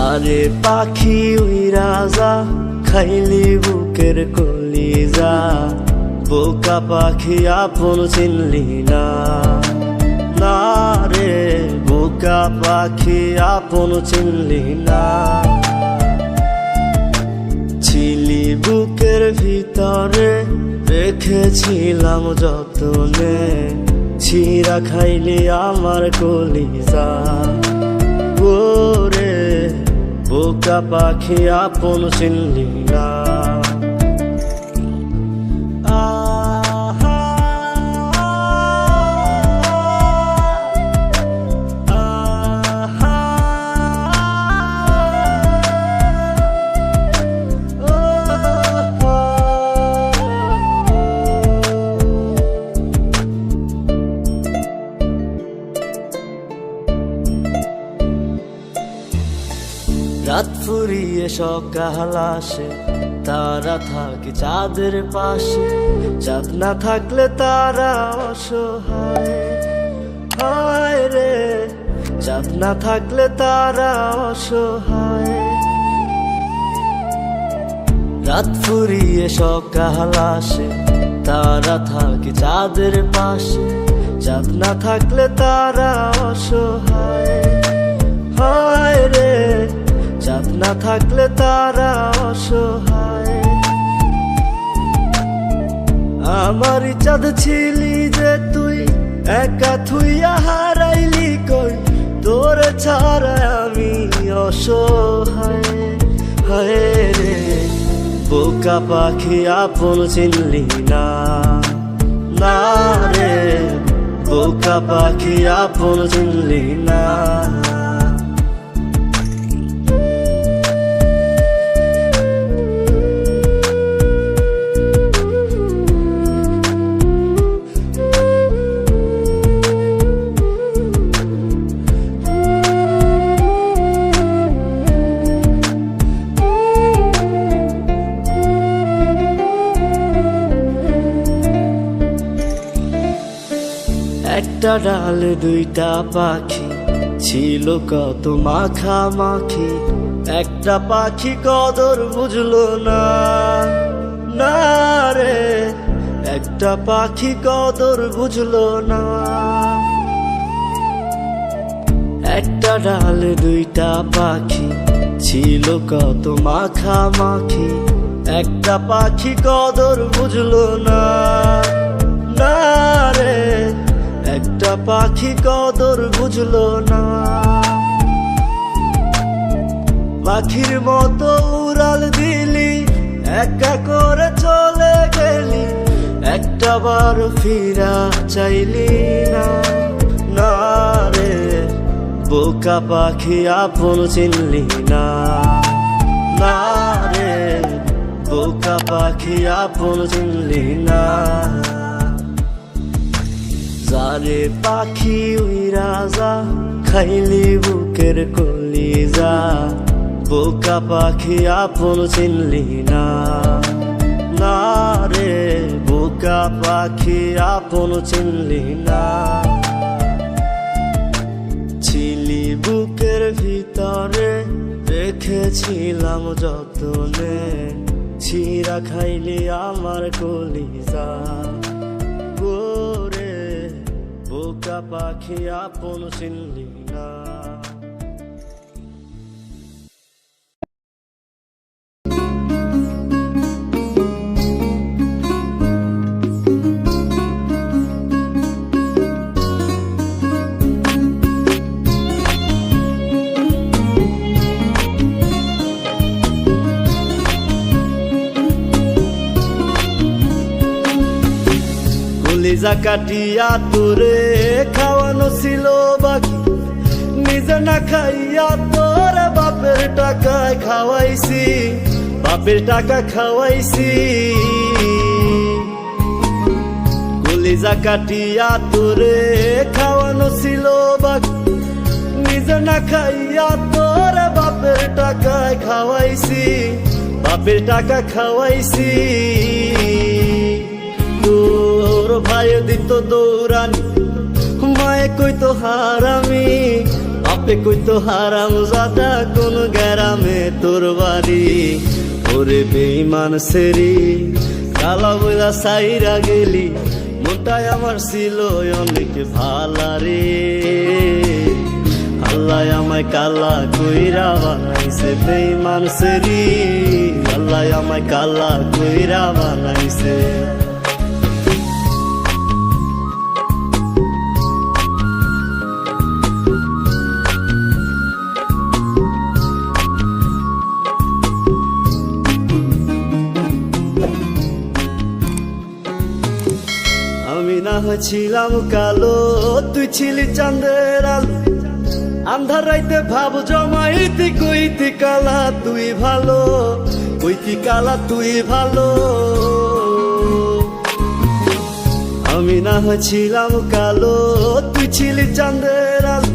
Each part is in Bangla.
যারে পাখি উইরা যা খাইলি বুকের কলিজা, বোকা পাখি আপন চিনলি না। না রে বোকা পাখি আপন চিনলি না। ছিলি বুকের ভিতরে রেখেছিলাম যতনে, ছিঁড়া খাইলি আমার কলিজা। ওরে বোকা পাখি আপন চিনলি না। রাত ফুরিয়ে সকাল আসে, তারা থাকে চাঁদের পাশে। চাঁদ না থাকলে তারা অসহায়, হায় রে চাঁদ না থাকলে তারা অসহায়। রাত ফুরিয়ে সকাল আসে, তারা থাকে চাঁদের পাশে। চাঁদ না থাকলে তারা অসহায়, হায় রে চাঁদ না থাকলে তারা অসহায়। আমারই চাঁদ ছিলি যে তুই, একা থুইয়া হারাইলি কই। তোরে ছাড়া আমি অসহায়, হায় রে বোকা পাখি আপন চিনলি না। না রে বোকা পাখি আপন চিনলি না। একটা ডালে দুইটা পাখি, ছিল কত মাখামাখি। একটা পাখি কদর বুঝলো না। না রে একটা পাখি কদর বুঝলো না। একটা ডালে দুইটা পাখি, ছিল কত মাখামাখি। একটা পাখি কদর বুঝলো না। না রে একটা পাখি কদর বুঝলো না। পাখির মতো উড়াল দিলি, একা করে চলে গেলি। একটা বার ফিরা চাইলি না। না রে বোকা পাখি আপন চিনলি না। না রে বোকা পাখি আপন চিনলি না। যারে পাখি উইরা যা খাইলি বুকের কলিজা, বোকা পাখি আপন চিনলি না। না রে বোকা পাখি আপন চিনলি না। ছিলি বুকের ভিতরে রেখেছিলাম যতনে, ছিঁড়া খাইলি আমার কলিজা। ওরে বোকা পাখি আপন চিনলি না। কলিজা কাটিয়া তোরে খাওয়ানো ছিল বাকি, নিজে না খাইয়া তোর বাপের টাকায় খাওয়াইছি। বাপের টাকা খাওয়াইছি। কলিজা কাটিয়া তোরে খাওয়ানো ছিল বাকি, নিজে না খাইয়া তোর বাপের টাকায় খাওয়াইছি। বাপের টাকা খাওয়াইছি। তোর ভাই দিত দৌড়ানি, মায়ে কইতো হারামি। বাপে কইতো হারাম জাদা কোন গ্রামে তোর বাড়ি, ওরে বেঈমান সেরি কালা বইলা সাইরা গেলি, মনটাই আমার ছিল অনেক ভালা রে। আল্লাহ আমায় কালা কইরা বানাইছে বেঈমান সেরি, আল্লাহ আমায় কালা কইরা বানাইছে। আমি না হয়েছিলাম কালো, তুই ছিলি চাঁদের আলো, আন্ধার রাইতে ভাব জমাইতি কইতি কালা তুই ভালো, কইতি কালা তুই ভালো। আমি না হয়েছিলাম কালো, তুই ছিলি চাঁদের আলো,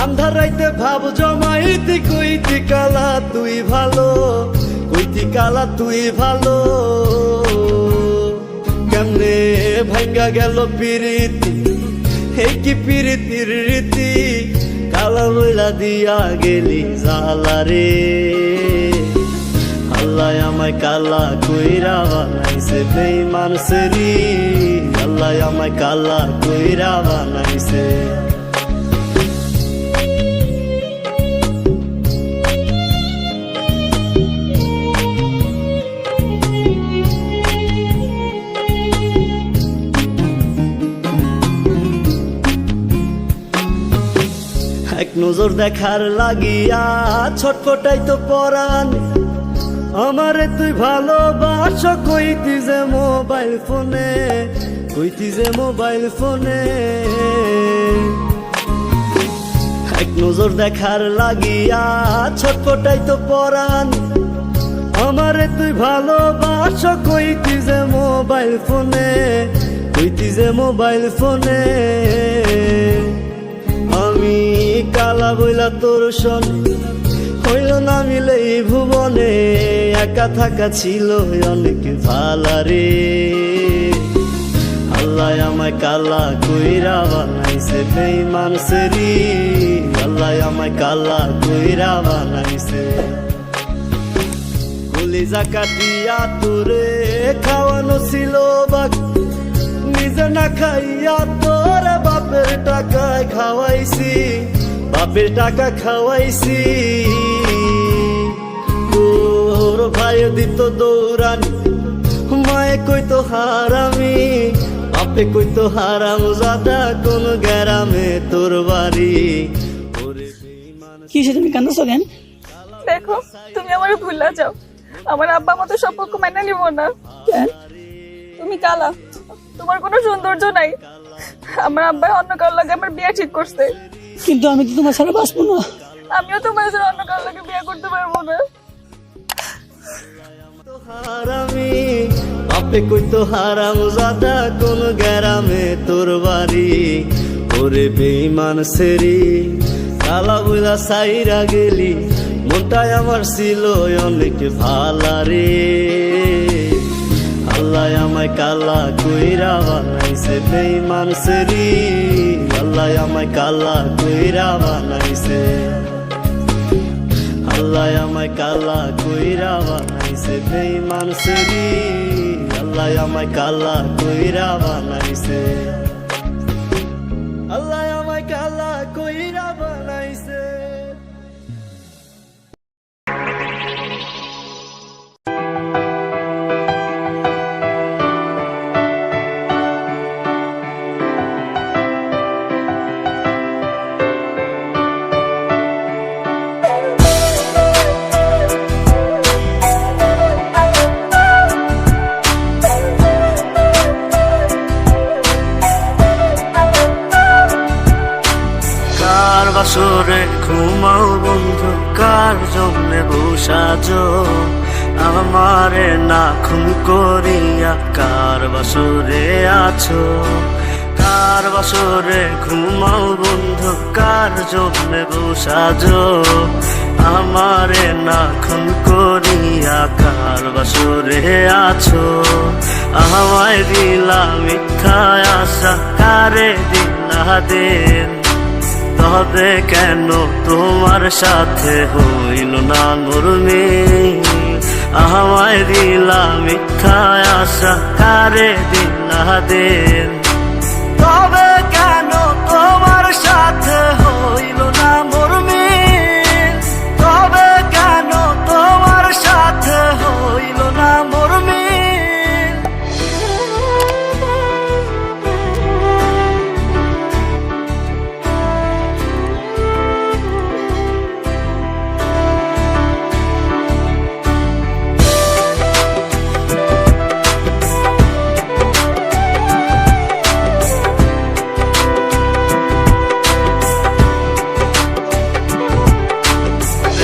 আন্ধার রাইতে ভাব জমাইতি কইতি কালা তুই ভালো, কইতি কালা তুই ভালো। কেমনে ভাঙ্গা গেল পিরিতি, এই কি পিরিতির রীতি, কালা বইলা দিয়া গেলি জালা রে। আল্লাহ আমায় কালা কইরা বানাইছে বেঈমান সেরি, আল্লাহ আমায় কালা কইরা বানাইছে। এক নজর দেখার লাগিয়া ছটফটাই তো পরাণ, আমারে তুই ভালোবাস কইতি যে মোবাইল ফোনে, কইতি যে মোবাইল ফোনে। এক নজর দেখার লাগিয়া ছটফটাই তো পরাণ, আমারে তুই ভালোবাস কইতি যে মোবাইল ফোনে, কইতি যে মোবাইল ফোনে। আমি কালা বইলা তোর শোনে, হইল না মিলে এই ভুবনে, একা থাকা ছিল অনেক ভালা রে। আল্লাহ আমায় কালা কইরা বানাইছে বেঈমান সেরি, আল্লাহ আমায় কালা কইরা বানাইছে। কলিজা কাটিয়া তোরে খাওয়ানো ছিল বাকি, নিজে না খাইয়া তোর বাপের টাকায় খাওয়াইছি, বাপের টাকা খাওয়াইছি। তোর ভাই দিত দৌড়ানি, মায়ে কইতো হারামি, বাপে কইতো হারাম জাদা কোন গ্রামে তোর বাড়ি। কি তুমি কান্দাছো কেন? দেখো তুমি আমার ভুলা যাও, আমার আব্বা মতো সম্পর্ক মেনে নিব না। তুমি কালা, তোমার কোনো সৌন্দর্য নাই। আমার আব্বা অন্য কারোর লাগে আমার বিয়ে ঠিক করছে, কিন্তু আমি তো তোমার ছাড়া বাঁচবো না। আমিও তোমার ছাড়া অন্য কারোর লাগে বিয়ে করতে পারবো না। হারামি বাপে কইতো হারাম জাদা কোন গ্রামে তোর বাড়ি, ওরে বেঈমান সেরি কালা বইলা সাইরা গেলি, মনটাই আমার ছিল অনেক ভালা রে। আল্লাহ আমায় কালা কইরা বানাইছে বেঈমান সেরি, আল্লাহ আমায় কালা কইরা বানাইছে। আল্লাহ আমায় কালা কইরা বানাইছে বেঈমান সেরি, আল্লাহ আমায় কালা কইরা বানাইছে। আল্লাহ আমায় কালা কইরা বানাইছে। বাসরে ঘুমাও বন্ধু, কার জন্যে বসাজো আমারে না খুন করিয়া, কার বাসরে আছো, কার বাসরে ঘুমাও বন্ধু, কার জন্যে বসাজো আমারে না খুন করিয়া, কার বাসরে আছো। আমায় দিলা মিথ্যা আশা, কারে দিলা দেন তবে কেন তোমার সাথে হইল না মোর মিল? আমায় দিলা মিথ্যা আশা, কারে দিলা দিল? তবে কেন তোমার সাথে হইল না মোর মিল? তবে কেন তোমার সাথে হইল না মোর মিল?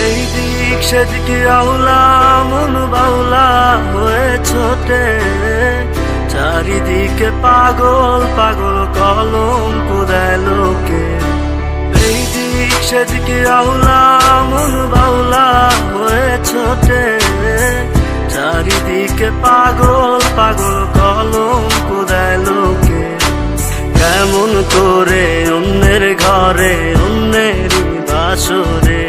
এই দিক সেদিকে আউলা মন বাউলা হয়ে ছোটে, চারিদিকে পাগল পাগল কলঙ্ক দেয় লোকে। এই দিক সেদিকে আউলা মন বাউলা হয়ে ছোটে, চারিদিকে পাগল পাগল কলঙ্ক দেয় লোকে। কেমন করে অন্যের ঘরে অন্যের বাসরে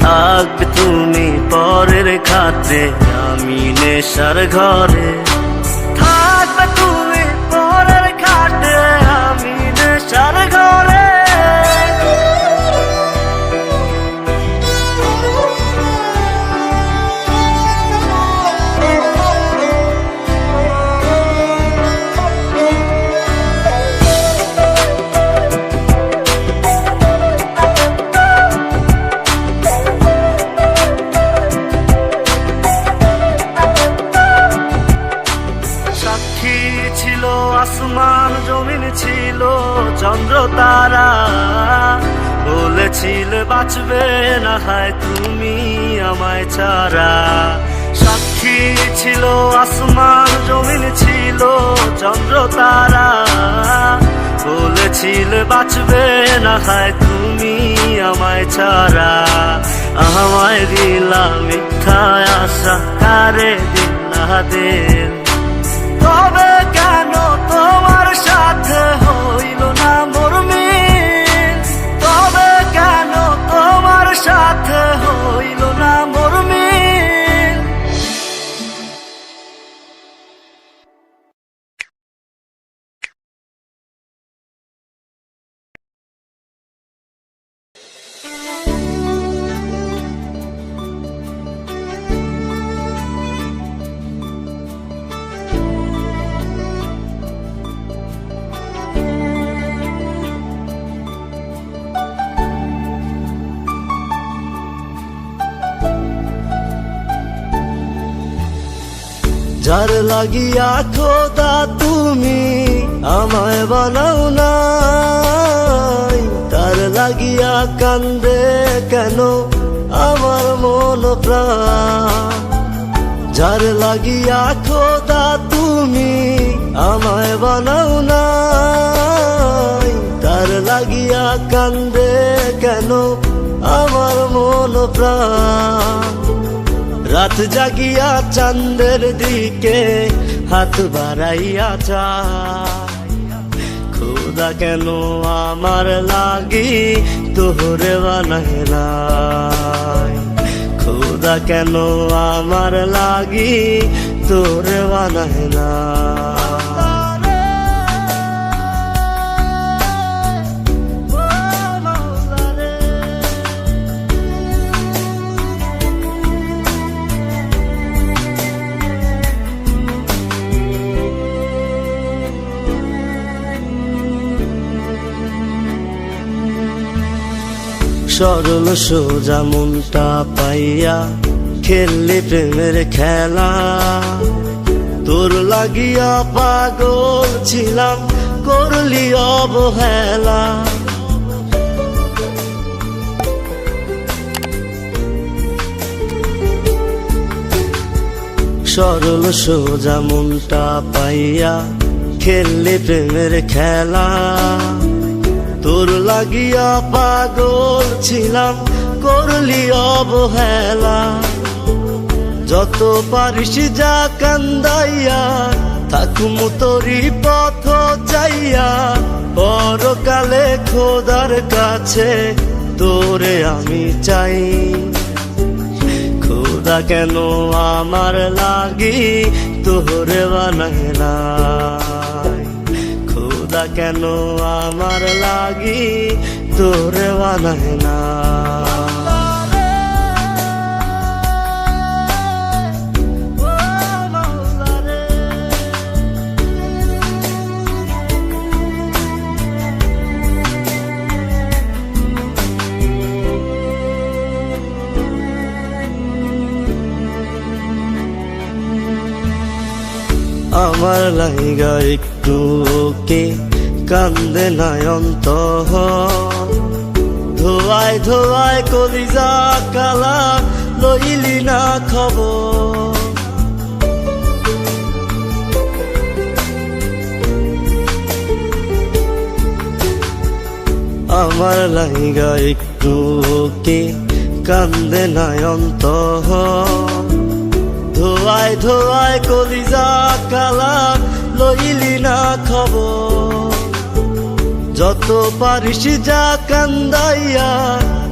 থাকবে তুমি পরের খাতে, আমি নেশার ঘরে। থাকবে তুমি পরের খাতে, আমি নেশার ঘরে। সাক্ষী ছিল আসমান জমিন ছিল চন্দ্র তারা, বলেছিলে বাঁচবে না হয় তুমি আমায় ছাড়া। সাক্ষী ছিল আসমান জমিন ছিল চন্দ্র তারা, বলেছিলে বাঁচবে না হয় তুমি আমায় ছাড়া। আমায় দিলা মিথ্যা আশা, কারে দিলা দিল? তবে কেন তোমার সাথে হইল না মোর মিল? তবে কেন তোমার সাথে হইল না মোর মিল? যার লাগিয়া খোদা তুমি আমায় বানাও নাই, তার লাগিয়া কান্দে কেন আমার মন প্রাণ? যার লাগিয়া খোদা তুমি আমায় বানাও নাই, তার লাগিয়া কান্দে কেন আমার মন প্রাণ? রাত জাগিয়া চাঁদের দিকে হাত বাড়াইয়া চায়, খোদা কেন আমার লাগি তোরে বানায় নাই? খোদা কেন আমার লাগি তোরে বানায় নাই? সরল সোজা মনটা পাইয়া খেললি প্রেমের খেলা, তোর লাগিয়া পাগল ছিলাম করলি অবহেলা। সরল সোজা মনটা পাইয়া খেললি প্রেমের খেলা, তোর লাগিয়া পাগল ছিলাম করলি অবহেলা। যত পারিস যা কান্দাইয়া থাকুম তোরি পথ যাইয়া পরকালে খোদার কাছে তোরে আমি চাই। খোদা কেন আমার লাগি তোরে বানাইলাই, খোদা কেন আমার লাগি তোরে বানাইলাই। আমার লাইগা একটু কে কান্দে নয়ন্ত, ধোয়ায় ধোয়ায় কলিজা কালা লইলি না খবর। আমার লাইগা একটু কে কান্দে নয়ন্ত, ধোয়ায় ধোয়ায় কলিজা কালা লইলি না খবর। যত পারিস যা কান্দাইয়া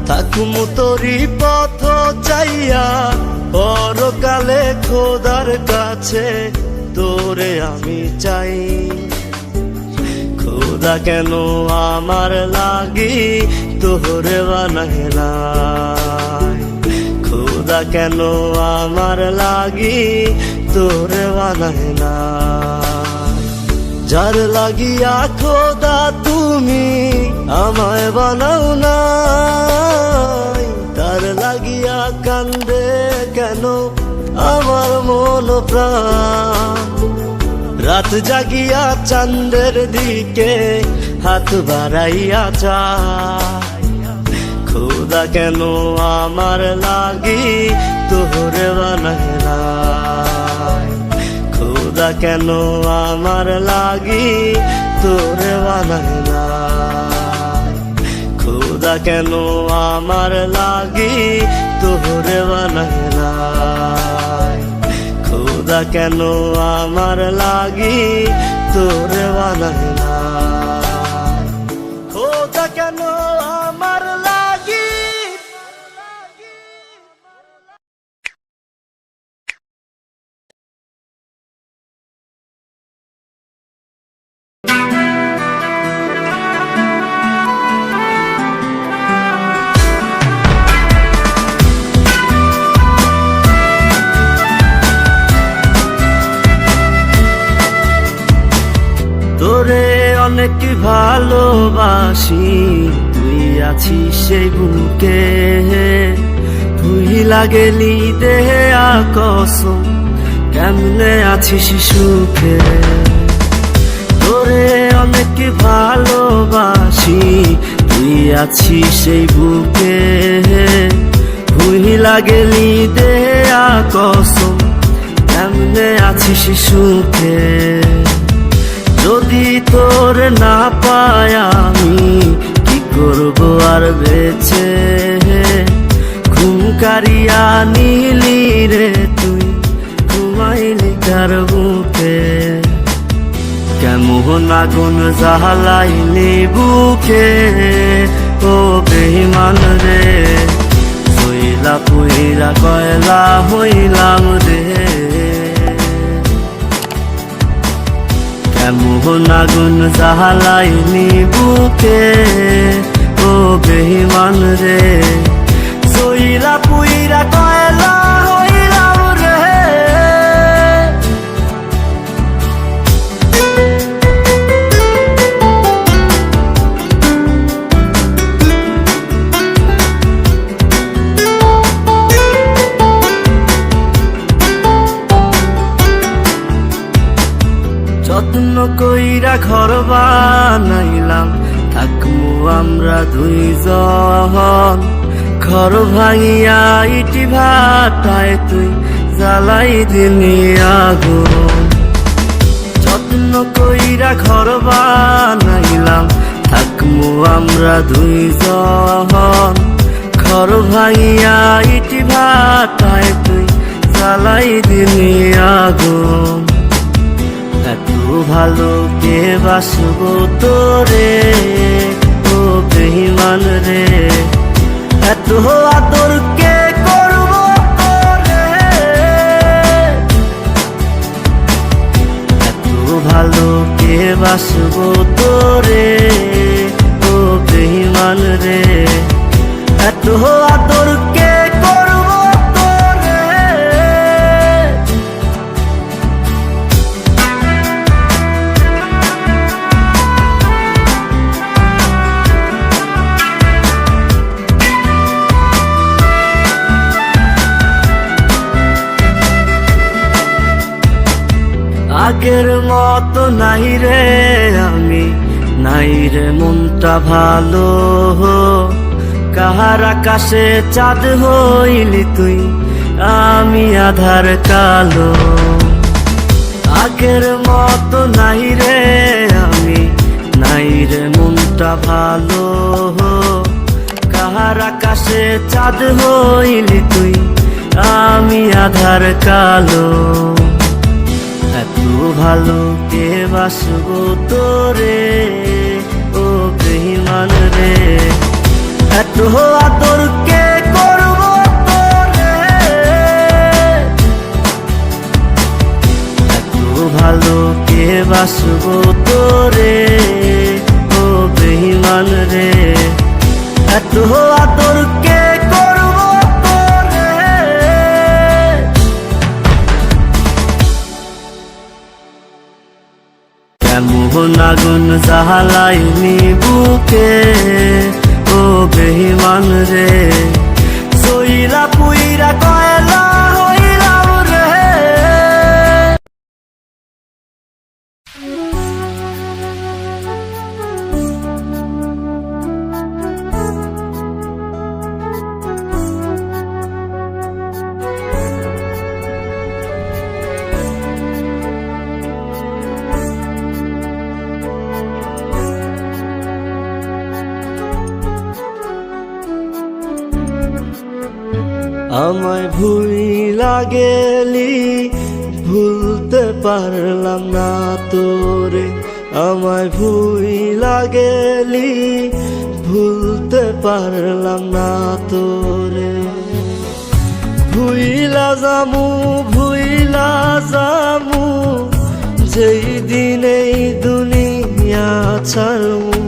থাকুম তোরি পথ চাইয়া পরকালে খোদার কাছে তোরে আমি চাই। খোদা কেন আমার লাগি তোরে বানাইলাই, খোদা কেন আমার লাগি তোরে বানাইলাই। যার লাগিয়া খোদা তুমি আমায় বানাও নাই, তার লাগিয়া কান্দে কেন আমার মন প্রাণ। রাত জাগিয়া চাঁদের দিকে হাত বাড়াইয়া চায়, খোদা কেন আমার লাগি তোরে বানাইলাই, খোদা কেন আমার লাগি তোরে বানাইলাই, খোদা কেন আমার লাগি তোরে বানাইলাই, খোদা কেন আমার লাগি তোরে বানাইলাই, খোদা কেন আমার লাগি। তোরে অনেক ভালোবাসি, তুই আছিস সেই বুকে, ভুইলা গেলি দেহে কসম কেমনে আছিস সুখে। তোরে অনেক ভালোবাসি, তুই আছিস সেই বুকে, ভুইলা গেলি দেহে কসম কেমনে আছিস সুখে। যদি তোর না পাই আমি কি করব আর বেঁচে, ঘুম কারিয়া নিলি রে তুই ঘুমাইলি কার বুকে। কেমন আগুন জ্বালাইলি বুকে ও বেঈমান রে, হইলা পুইরা কয়লা হইলাম রে। কেমন আগুন জ্বালাইলি বুকে ও বেঈমান রে, সইলা পুইরা কয়লা হইলাম রে। যত্ন কইরা ঘর বানাইলাম থাকমু আমরা দুইজন, ঘর ভাঙিয়া ইটি ভাটায় তুই জ্বালাই দিলি আগুন। যত্ন কইরা ঘর বানাইলাম থাকমু আমরা দুইজন, ঘর ভাঙিয়া ইটি ভাটায় তুই জ্বালাই দিলি আগুন। এত ভালো কে বাসবো তোরে, ও বেঈমান রে, এত আদর কে করবো তোরে, এত ভালো কে বাসবো তোরে, ও বেঈমান রে, এত আদর কে করবো তোরে। আগের মতো নাই রে আমি, নাই রে মনটা ভালো, কাহার আকাশে চাঁদ হইলি তুই, আমি আধার কালো। আগের মতো নাই রে আমি, নাই রে মনটা ভালো, কাহার আকাশে চাঁদ হইলি তুই, আমি আধার কালো। এত ভালো কে বাসবো তোরে, ও বেঈমান রে, এত আদর কে করবো তোরে, এত ভালো কে বাসবো তোরে, ও বেঈমান রে, এত আদর কে করবো তোরে। কেমন আগুন জ্বালাইনি বুকে, ও বেঈমান রে, সইলা পুইরা কয়লা হইলাম রে। আমায় ভুইলা গেলি, ভুলতে পারলাম না তোরে, আমায় ভুইলা গেলি, ভুলতে পারলাম না তোরে। ভুইলা যামু, ভুইলা যামু, যেই দিনেই দুনিয়া ছাড়মু,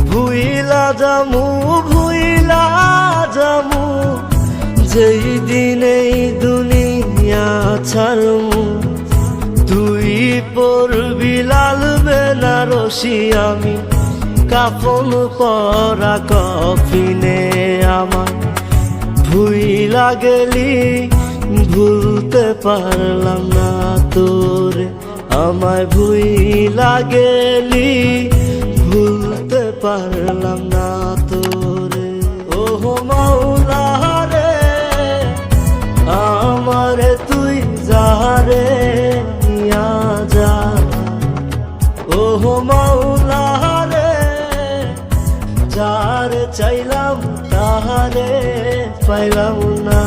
ভুইলা যামু, ভুইলা যামু, যেই দিনেই দুনিয়া ছাড়মু। তুই পরবি লাল বেনারসি, আমি কাফন পরা কফিনে আমার। ভুইলা গেলি, ভুলতে পারলাম না তোরে, আমায় ভুইলা গেলি, ভুলতে পারলাম না তোরে। ওহো মাওলা রে, আমারে তুই যারে নিয়া যা, ওহো মাওলা রে, যারে চাইলাম তাহারে পাইলাম না।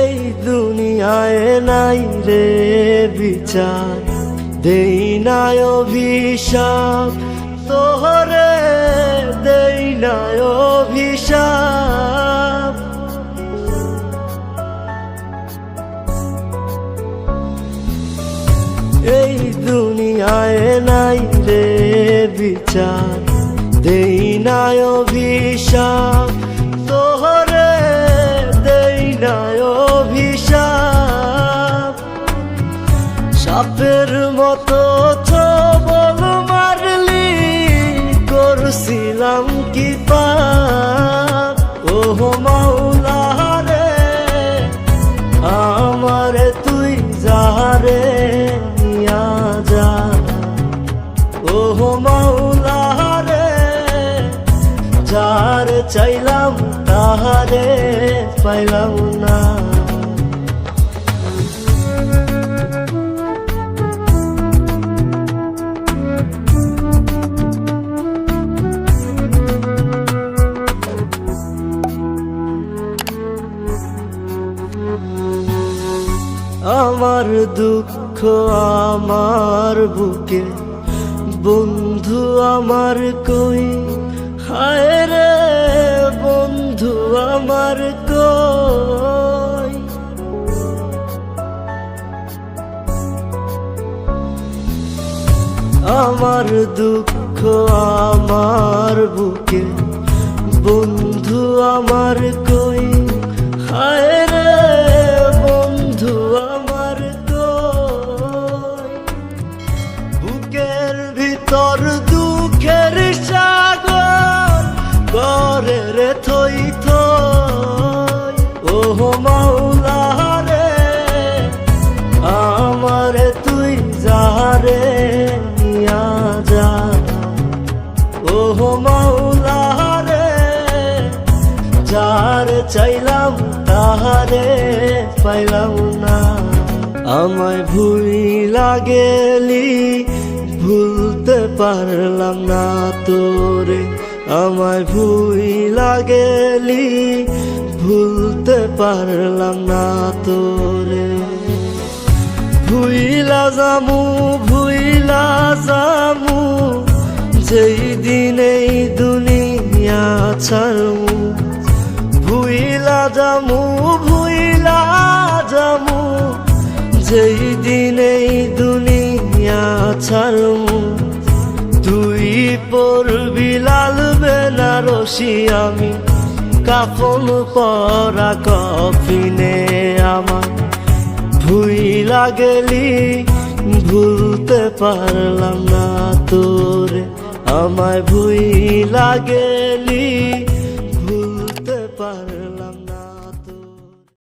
এই দুনিয়ায় নাই রে বিচার, দেই নাই অভিশাপ তোহরে, দেই নাই অভিশাপ। এই দুনিয়ায় নাই রে বিচার, দেই নাই অভিশাপ তোহরে, দেই নাই অভিশাপ। সাপের মতো ছবল মারলি, করছিলাম কি পাপ, ওহো মাওলা রে, আমারে তুই যারে নিয়া যা, ওহো মাওলা রে, যারে চাইলাম তাহারে পাইলাম না। দুঃখ আমার বুকে, বন্ধু আমার কই, হায় রে বন্ধু আমার কই। আমার দুঃখ আমার বুকে, বন্ধু আমার কই, হায় রে বন্ধু আমার কই। বুকের ভিতর দুঃখের সাগর করে রে থই থই, ও মাওলা রে আমারে তুই যারে নিয়া যা, ও মাওলা রে যারে চাইলাম তাহারে পাইলাম না। আমায় ভুইলা গেলি ভুলতে পারলাম না তোরে, আমায় ভুইলা গেলি ভুলতে পারলাম না তোরে। ভুইলা জামু ভুইলা জামু যেই দিন এই দুনিয়া ছাড়মু, ভুইলা জামু ভুইলা জামু যেই দিন এই দুনিয়া ছাড়মু। তুই পড়বি লাল বেনারসি, আমি কাফন পরা কফিনে আমার। ভুইলা গেলি ভুলতে পারলাম না তোরে, আমায় ভুইলা গেলি